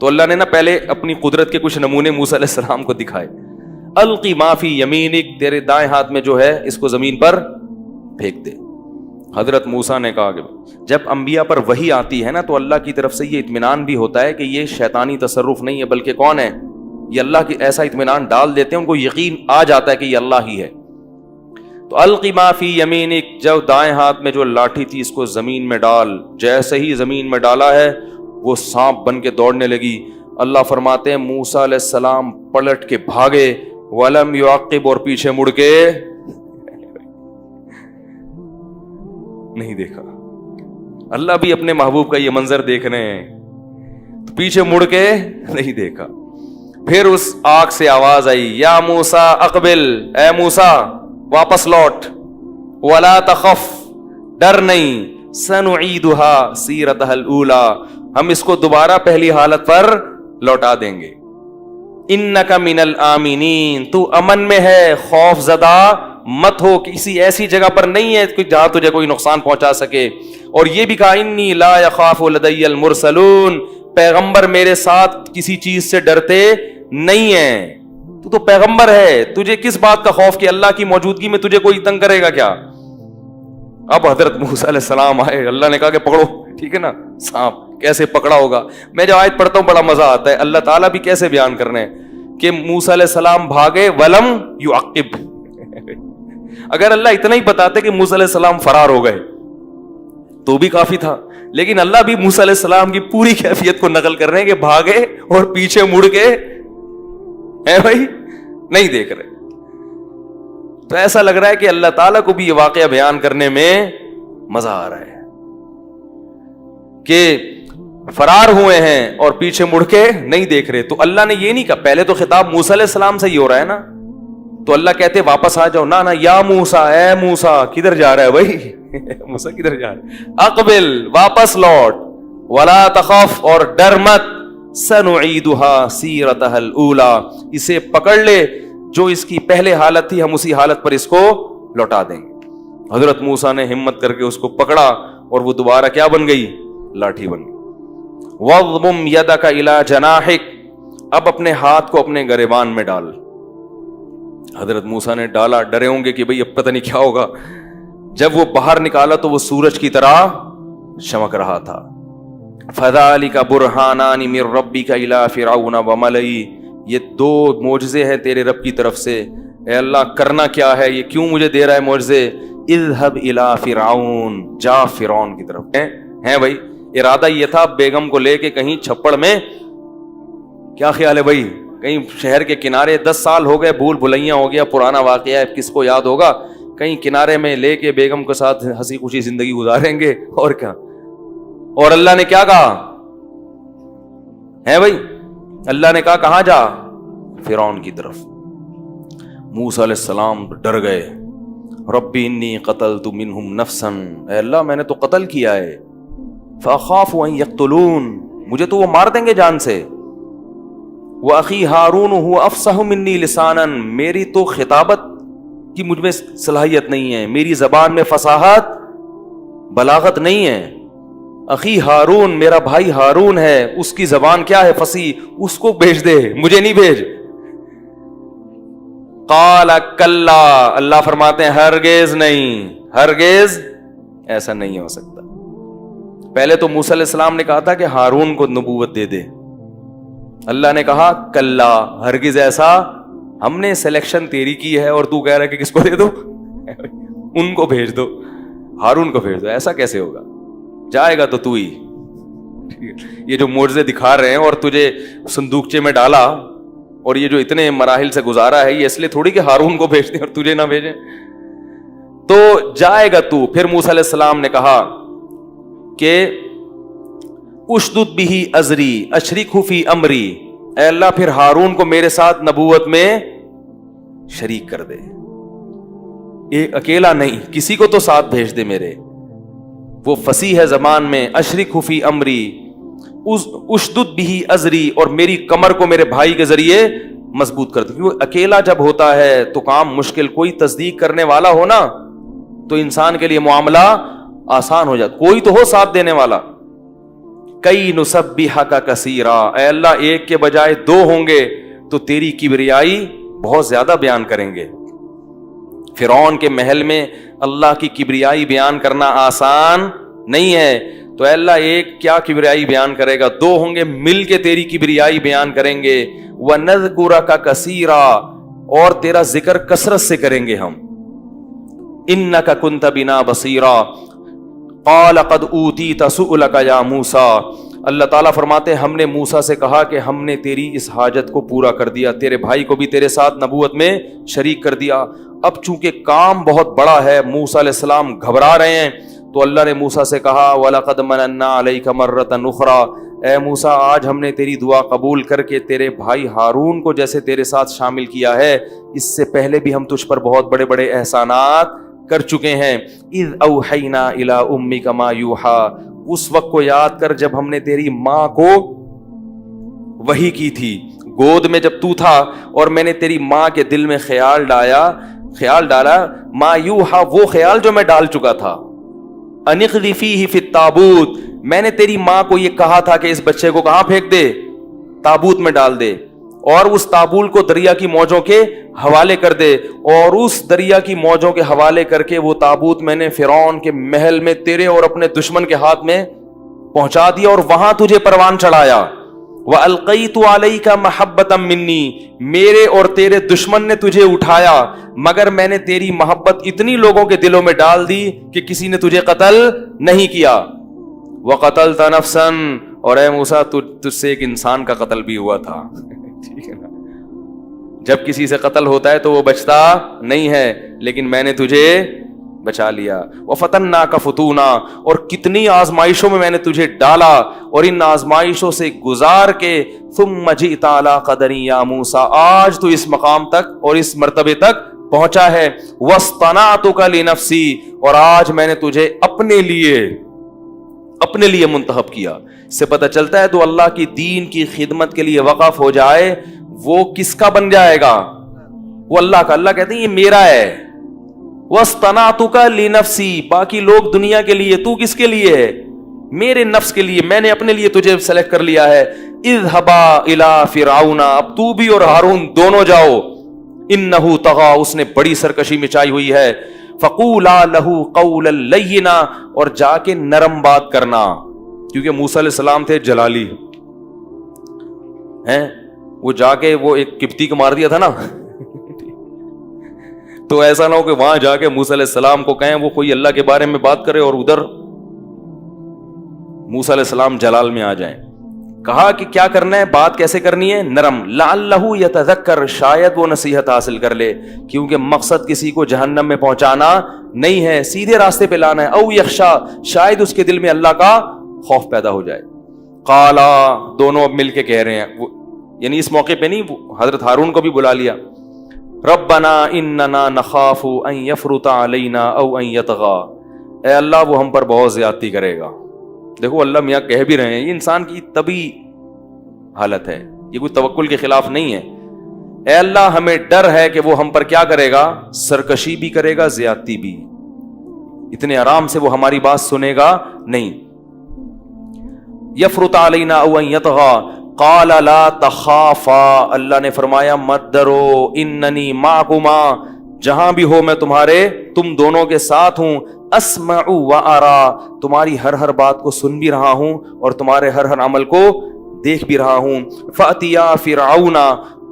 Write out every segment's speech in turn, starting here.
تو اللہ نے نا پہلے اپنی قدرت کے کچھ نمونے موسیٰ علیہ السلام کو دکھائے. القی ما فی یمینک، تیرے دائیں ہاتھ میں جو ہے اس کو زمین پر پھینک دے. حضرت موسیٰ نے کہا کہ جب انبیاء پر وحی آتی ہے نا تو اللہ کی طرف سے یہ اطمینان بھی ہوتا ہے کہ یہ شیطانی تصرف نہیں ہے بلکہ کون ہے، یہ اللہ کی ایسا اطمینان ڈال دیتے ہیں، ان کو یقین آ جاتا ہے کہ یہ اللہ ہی ہے. تو القی ما فی یمینک، جب دائیں ہاتھ میں جو لاٹھی تھی اس کو زمین میں ڈال. جیسے ہی زمین میں ڈالا ہے وہ سانپ بن کے دوڑنے لگی. اللہ فرماتے ہیں موسیٰ علیہ السلام پلٹ کے بھاگے، ولم یعقب، اور پیچھے مڑ کے نہیں دیکھا. اللہ بھی اپنے محبوب کا یہ منظر دیکھ رہے ہیں تو پیچھے مڑ کے نہیں دیکھا. پھر اس آگ سے آواز آئی، یا موسیٰ اقبل، اے موسیٰ واپس لوٹ، ولا تخف، ڈر نہیں، سنعیدها سیرتها الاولی، ہم اس کو دوبارہ پہلی حالت پر لوٹا دیں گے. انک من الآمنین، تو امن میں ہے، خوف زدہ مت ہو، کسی ایسی جگہ پر نہیں ہے جہاں تجھے کوئی نقصان پہنچا سکے. اور یہ بھی کہا انی لا یخاف لدی المرسلون، پیغمبر میرے ساتھ کسی چیز سے ڈرتے نہیں ہیں. تو پیغمبر ہے، تجھے کس بات کا خوف کہ اللہ کی موجودگی میں تجھے کوئی تنگ کرے گا کیا. اب حضرت موسیٰ علیہ السلام آئے، اللہ نے کہا کہ پکڑو، ٹھیک ہے نا. سانپ کیسے پکڑا ہوگا، میں جب آیت پڑھتا ہوں بڑا مزہ آتا ہے. اللہ تعالیٰ بھی کیسے بیان کر رہے ہیں کہ موسیٰ علیہ السلام بھاگے ولم یعقب. اگر اللہ اتنا ہی بتاتے کہ موسیٰ علیہ السلام فرار ہو گئے تو بھی کافی تھا، لیکن اللہ بھی موسیٰ علیہ السلام کی پوری کیفیت کو نقل کر رہے ہیں کہ بھاگے اور پیچھے مڑ کے ہے بھائی نہیں دیکھ رہے. تو ایسا لگ رہا ہے کہ اللہ تعالیٰ کو بھی یہ واقعہ بیان کرنے میں مزہ آ رہا ہے کہ فرار ہوئے ہیں اور پیچھے مڑ کے نہیں دیکھ رہے. تو اللہ نے یہ نہیں کہا، پہلے تو خطاب موسیٰ علیہ السلام سے ہی ہو رہا ہے نا، تو اللہ کہتے واپس آ جاؤ، نہ یا موسیٰ، اے موسیٰ، کدھر جا رہا ہے بھائی موسیٰ کدھر جا رہا ہے، اقبل، واپس لوٹ، ولا تخف، اور ڈر مت، سنعیدها سیرتها الاولی، اسے پکڑ لے جو اس کی پہلے حالت تھی، ہم اسی حالت پر اس کو لوٹا دیں گے. حضرت موسیٰ نے ہمت کر کے اس کو پکڑا اور وہ دوبارہ کیا بن گئی، لاٹھی بن گئی. وَاضْمُمْ يَدَكَ إِلَى جَنَاحِكَ، اب اپنے ہاتھ کو اپنے گریبان میں ڈال. حضرت موسیٰ نے ڈالا، ڈرے ہوں گے کہ بھئی اب پتہ نہیں کیا ہوگا. جب وہ باہر نکالا تو وہ سورج کی طرح چمک رہا تھا. فَذَلِكَ بُرْهَانَانِ مِن رَبِّكَ إِلَىٰ فِرْعَوْنَ وَمَلَئِهِ، یہ دو معجزے ہیں تیرے رب کی طرف سے. اے اللہ کرنا کیا ہے، یہ کیوں مجھے دے رہا ہے معجزے. اذهب إِلَىٰ فِرْعَوْنَ، جا فرعون کی طرف. ہیں بھائی ارادہ یہ تھا بیگم کو لے کے کہیں چھپڑ میں، کیا خیال ہے بھائی، کہیں شہر کے کنارے، 10 سال ہو گئے، بھول بھلیاں ہو گیا، پرانا واقعہ ہے، کس کو یاد ہوگا. کہیں کنارے میں لے کے بیگم کے ساتھ ہنسی خوشی زندگی گزاریں گے اور کیا. اور اللہ نے کیا کہا ہے بھائی، اللہ نے کہا کہاں جا، فرعون کی طرف. موسیٰ علیہ السلام ڈر گئے. ربی انی قتلت منہم نفسا، اے اللہ میں نے تو قتل کیا ہے. فاخاف ان یقتلون، مجھے تو وہ مار دیں گے جان سے. واخی ہارون هو افصح منی لسانا، میری تو خطابت کی مجھ میں صلاحیت نہیں ہے، میری زبان میں فصاحت بلاغت نہیں ہے. اخی ہارون، میرا بھائی ہارون ہے، اس کی زبان کیا ہے، فصیح، اس کو بھیج دے، مجھے نہیں بھیج. قال کلا، اللہ فرماتے ہیں ہرگز نہیں، ہرگز ایسا نہیں ہو سکتا. پہلے تو موسیٰ علیہ السلام نے کہا تھا کہ ہارون کو نبوت دے دے، اللہ نے کہا کلا، ہرگز ایسا، ہم نے سلیکشن تیری کی ہے اور تو کہہ رہا ہے کہ کس کو دے دو، ان کو بھیج دو، ہارون کو بھیج دو. ایسا کیسے ہوگا، جائے گا تو ہی. یہ جو معجزے دکھا رہے ہیں اور تجھے صندوقچے میں ڈالا اور یہ جو اتنے مراحل سے گزارا ہے، یہ اس لیے تھوڑی کہ ہارون کو بھیج دیں اور تجھے نہ بھیجیں. تو جائے گا تو. پھر موسیٰ علیہ السلام نے کہا کہ اشدد بہ ازری اشرکہ فی امری، اے اللہ پھر ہارون کو میرے ساتھ نبوت میں شریک کر دے، یہ اکیلا نہیں، کسی کو تو ساتھ بھیج دے میرے. وہ فصیح ہے زبان میں. اشرکہ فی امری اشدد بہ ازری، اور میری کمر کو میرے بھائی کے ذریعے مضبوط کر دے. کیونکہ اکیلا جب ہوتا ہے تو کام مشکل، کوئی تصدیق کرنے والا ہو نا تو انسان کے لیے معاملہ آسان ہو جاتا، کوئی تو ہو ساتھ دینے والا. کئی نسبحک کثیرا، اے اللہ ایک کے بجائے دو ہوں گے تو تیری کبریائی بہت زیادہ بیان کریں گے۔ فرعون کے محل میں اللہ کی کبریائی بیان کرنا آسان نہیں ہے، تو اے اللہ ایک کیا کبریائی بیان کرے گا، دو ہوں گے مل کے تیری کبریائی بیان کریں گے۔ وَنَذْكُرَكَ كَثِيرًا، اور تیرا ذکر کثرت سے کریں گے ہم۔ إِنَّكَ كُنْتَ بِنَا بَصِيرًا قَالَ قَدْ أُوتِيتَ سُؤْلَكَ يَا مُوسَىٰ، اللہ تعالیٰ فرماتے ہم نے موسیٰ سے کہا کہ ہم نے تیری اس حاجت کو پورا کر دیا، تیرے بھائی کو بھی تیرے ساتھ نبوت میں شریک کر دیا۔ اب چونکہ کام بہت بڑا ہے، موسیٰ علیہ السلام گھبرا رہے ہیں، تو اللہ نے موسیٰ سے کہا وَلَقَدْ مَنَنَّا عَلَيْكَ مَرَّةً أُخْرَىٰ، اے موسیٰ آج ہم نے تیری دعا قبول کر کے تیرے بھائی ہارون کو جیسے تیرے ساتھ شامل کیا ہے، اس سے پہلے بھی ہم تجھ پر بہت بڑے بڑے احسانات کر چکے ہیں۔ اِذْ أَوْحَيْنَا إِلَىٰ أُمِّكَ مَا يُوحَىٰ، اس وقت کو یاد کر جب ہم نے تیری ماں کو وحی کی تھی، گود میں جب تو تھا اور میں نے تیری ماں کے دل میں خیال ڈالا ما یوحا، وہ خیال جو میں ڈال چکا تھا، ان اقذ فیہ فی التابوت، میں نے تیری ماں کو یہ کہا تھا کہ اس بچے کو کہاں پھینک دے، تابوت میں ڈال دے، اور اس تابوت کو دریا کی موجوں کے حوالے کر دے، اور اس دریا کی موجوں کے حوالے کر کے وہ تابوت میں نے فرعون کے محل میں تیرے اور اپنے دشمن کے ہاتھ میں پہنچا دیا اور وہاں تجھے پروان چڑھایا۔ وَأَلْقَيْتُ عَلَيْكَ مَحَبَّةً مِّنِّي، میرے اور تیرے دشمن نے تجھے اٹھایا مگر میں نے تیری محبت اتنی لوگوں کے دلوں میں ڈال دی کہ کسی نے تجھے قتل نہیں کیا۔ وَقَتَلْتَ نَفْسًا، اور اے موسیٰ تجھ سے ایک انسان کا قتل بھی ہوا تھا۔ ٹھیک ہے نا، جب کسی سے قتل ہوتا ہے تو وہ بچتا نہیں ہے، لیکن میں نے تجھے بچا لیا۔ وَفَتَنَّاكَ فُتُونًا، اور کتنی آزمائشوں میں میں نے تجھے ڈالا، اور ان آزمائشوں سے گزار کے ثُمَّ جِئْتَ عَلَىٰ قَدَرٍ يَا مُوسَىٰ، آج تو اس مقام تک اور اس مرتبے تک پہنچا ہے۔ وَاصْطَنَعْتُكَ لِنَفْسِي، اور آج میں نے تجھے اپنے لیے منتخب کیا۔ اس سے پتہ چلتا ہے تو اللہ کی دین کی خدمت کے لیے وقف ہو جائے وہ کس کا بن جائے گا، وہ اللہ کا۔ اللہ کہتے ہیں یہ میرا ہے۔ وَاصْطَنَعْتُكَ لِنَفْسِي، باقی لوگ دنیا کے لیے، تو کس کے لیے ہے؟ میرے نفس کے لیے، میں نے اپنے لیے تجھے سلیکٹ کر لیا ہے۔ اذهبا الى فرعون، اب تو بھی اور ہارون دونوں جاؤ، انہ طغى، اس نے بڑی سرکشی مچائی ہوئی ہے۔ فقولا له قولا لینا، اور جا کے نرم بات کرنا، کیونکہ موسیٰ علیہ السلام تھے جلالی ہیں، وہ جا کے وہ ایک قبطی کو مار دیا تھا نا، تو ایسا نہ ہو کہ وہاں جا کے موسیٰ علیہ السلام کو کہیں وہ کوئی اللہ کے بارے میں بات کرے اور ادھر موسیٰ علیہ السلام جلال میں آ جائیں۔ کہا کہ کیا کرنا ہے، بات کیسے کرنی ہے، نرم، لعلہ یتذکر، شاید وہ نصیحت حاصل کر لے، کیونکہ مقصد کسی کو جہنم میں پہنچانا نہیں ہے، سیدھے راستے پہ لانا ہے۔ او یخشا، شاید اس کے دل میں اللہ کا خوف پیدا ہو جائے۔ قالا، دونوں اب مل کے کہہ رہے ہیں، یعنی اس موقع پہ نہیں، حضرت ہارون کو بھی بلا لیا، ربنا اننا نخاف ان یفرط علینا او ان یطغى، اے اللہ وہ ہم پر بہت زیادتی کرے گا۔ دیکھو اللہ میاں کہہ بھی رہے ہیں، یہ انسان کی طبی حالت ہے، یہ کوئی توکل کے خلاف نہیں ہے۔ اے اللہ ہمیں ڈر ہے کہ وہ ہم پر کیا کرے گا، سرکشی بھی کرے گا، زیادتی بھی، اتنے آرام سے وہ ہماری بات سنے گا نہیں۔ یفرط علینا او ان یطغى، قال لا تخافا، اللہ نے فرمایا مت ڈرو، اننی معکما، جہاں بھی ہو میں تم دونوں کے ساتھ ہوں، اسمع و ارا، تمہاری ہر بات کو سن بھی رہا ہوں اور تمہارے ہر عمل کو دیکھ بھی رہا ہوں۔ فاتیا فرعون،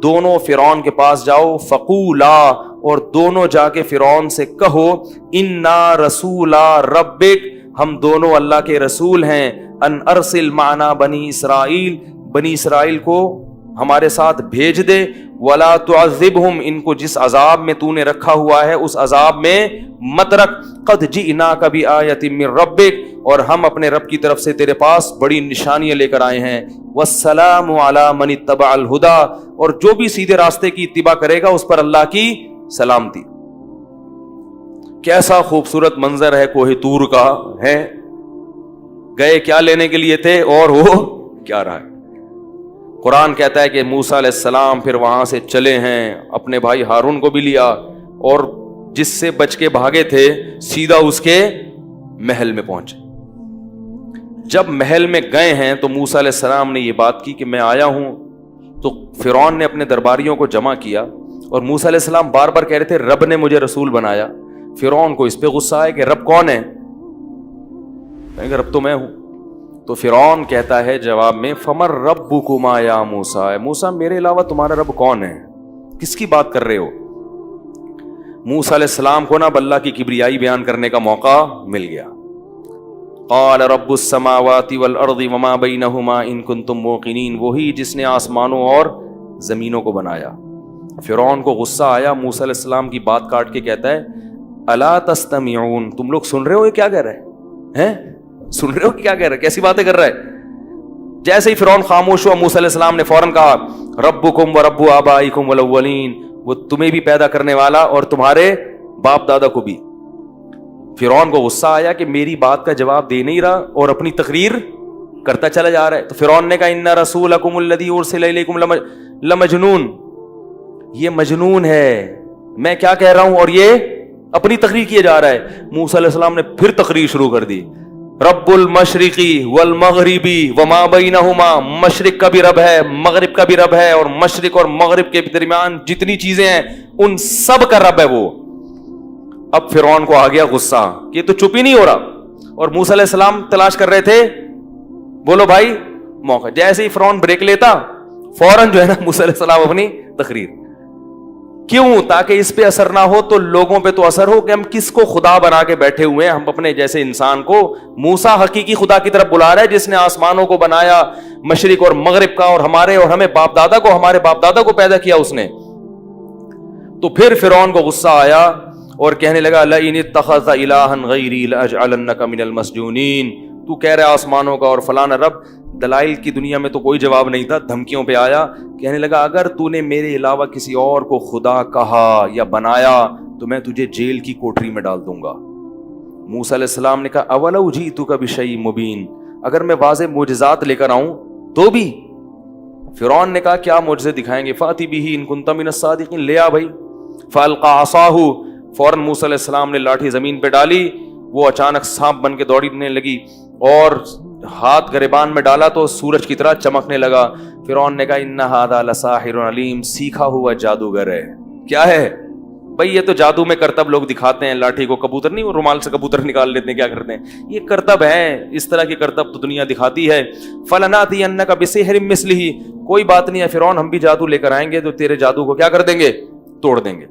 دونوں فرعون کے پاس جاؤ، فقولا، اور دونوں جا کے فرعون سے کہو، انا رسولا ربک، ہم دونوں اللہ کے رسول ہیں، ان ارسل معنا بنی اسرائیل، بنی اسرائیل کو ہمارے ساتھ بھیج دے، ولا تعذبہم، ان کو جس عذاب میں تو نے رکھا ہوا ہے اس عذاب میں مت رکھ، قد جئناک بآیۃ من ربک، اور ہم اپنے رب کی طرف سے تیرے پاس بڑی نشانیاں لے کر آئے ہیں، والسلام علی من اتبع الہدی، اور جو بھی سیدھے راستے کی اتباع کرے گا اس پر اللہ کی سلامتی۔ کیسا خوبصورت منظر ہے کوہ طور کا، ہے گئے کیا لینے کے لیے تھے اور وہ کیا رہا ہے۔ قرآن کہتا ہے کہ موسیٰ علیہ السلام پھر وہاں سے چلے ہیں، اپنے بھائی ہارون کو بھی لیا، اور جس سے بچ کے بھاگے تھے سیدھا اس کے محل میں پہنچے۔ جب محل میں گئے ہیں تو موسیٰ علیہ السلام نے یہ بات کی کہ میں آیا ہوں. تو فرعون نے اپنے درباریوں کو جمع کیا اور موسیٰ علیہ السلام بار بار کہہ رہے تھے رب نے مجھے رسول بنایا. فرعون کو اس پہ غصہ آیا کہ رب کون ہے؟ کہیں گے رب تو میں ہوں. تو فرعون کہتا ہے جواب میں فمر ربکما یا موسیٰ، موسیٰ میرے علاوہ تمہارا رب کون ہے؟ کس کی بات کر رہے ہو؟ موسیٰ علیہ السلام کو نا اللہ کی کبریائی بیان کرنے کا موقع مل گیا. قال رب السماوات والارض وما بینہما ان کنتم موقنین، وہی جس نے آسمانوں اور زمینوں کو بنایا. فرعون کو غصہ آیا، موسیٰ علیہ السلام کی بات کاٹ کے کہتا ہے الا تستمعون، تم لوگ سن رہے ہو یہ کیا کہہ رہا ہے؟ سن رہے ہو کیا کہہ رہا ہے؟ کیسی باتیں کر رہا ہے؟ جیسے ہی فرعون خاموش ہوا موسیٰ علیہ السلام نے فوراً کہا ربکم ورب آبائکم الاولین، وہ تمہیں بھی پیدا کرنے والا اور تمہارے باپ دادا کو بھی. فرعون کو غصہ آیا کہ میری بات کا جواب دے نہیں رہا اور اپنی تقریر کرتا چلا جا رہا ہے. تو فرعون نے کہا ان رسولکم الذی ارسل الیکم لمجنون، یہ مجنون ہے، میں کیا کہہ رہا ہوں اور یہ اپنی تقریر کیے جا رہا ہے. موسیٰ علیہ السلام نے پھر تقریر شروع کر دی رب المشرقی والمغربی وما بینہما، مشرق کا بھی رب ہے، مغرب کا بھی رب ہے، اور مشرق اور مغرب کے درمیان جتنی چیزیں ہیں ان سب کا رب ہے وہ. اب فرعون کو آ گیا غصہ کہ تو چپ ہی نہیں ہو رہا، اور موسیٰ علیہ السلام تلاش کر رہے تھے بولو بھائی موقع. جیسے ہی فرعون بریک لیتا فوراً جو ہے نا موسیٰ علیہ السلام اپنی تقریر. کیوں؟ تاکہ اس پہ اثر نہ ہو تو لوگوں پہ تو اثر ہو کہ ہم کس کو خدا بنا کے بیٹھے ہوئے ہیں. ہم اپنے جیسے انسان کو موسیٰ حقیقی خدا کی طرف بلا رہا ہے جس نے آسمانوں کو بنایا مشرق اور مغرب کا، اور ہمارے اور ہمیں باپ دادا کو، ہمارے باپ دادا کو پیدا کیا اس نے. تو پھر فرعون کو غصہ آیا اور کہنے لگا لئن اتخذ الہا غیری لاجعلنک من المسجونین، تو کہہ رہا آسمانوں کا اور فلانا رب. دلائل کی دنیا میں تو کوئی جواب نہیں تھا، دھمکیوں پہ آیا. کہنے لگا اگر تو نے میرے علاوہ کسی اور کو خدا کہا یا بنایا تو میں تجھے جیل کی کوٹری میں ڈال دوں گا. موسیٰ علیہ السلام نے کہا اولو جئتک بشیء مبین، اگر میں واضح معجزات لے کر آؤں تو بھی. فرعون نے کہا کیا معجزے دکھائیں گے؟ فاتی بہ ان کنت من الصادقین، لے آ بھائی. فالقى عصاہ، فوراً موسیٰ علیہ السلام نے لاٹھی زمین پہ ڈالی، وہ اچانک سانپ بن کے دوڑنے لگی اور ہاتھ گریبان میں ڈالا تو سورج کی طرح چمکنے لگا. فرعون نے کہا ان ھذا لساحر علیم، سیکھا ہوا جادوگر ہے. کیا ہے بھائی؟ یہ تو جادو میں کرتب لوگ دکھاتے ہیں، لاٹھی کو کبوتر نہیں، وہ رومال سے کبوتر نکال لیتے ہیں، کیا کرتے ہیں، یہ کرتب ہے. اس طرح کے کرتب تو دنیا دکھاتی ہے. فلناتینک بسحر مثلہ، کوئی بات نہیں ہے فرعون، ہم بھی جادو لے کر آئیں گے تو تیرے جادو کو کیا کر دیں گے؟ توڑ دیں گے.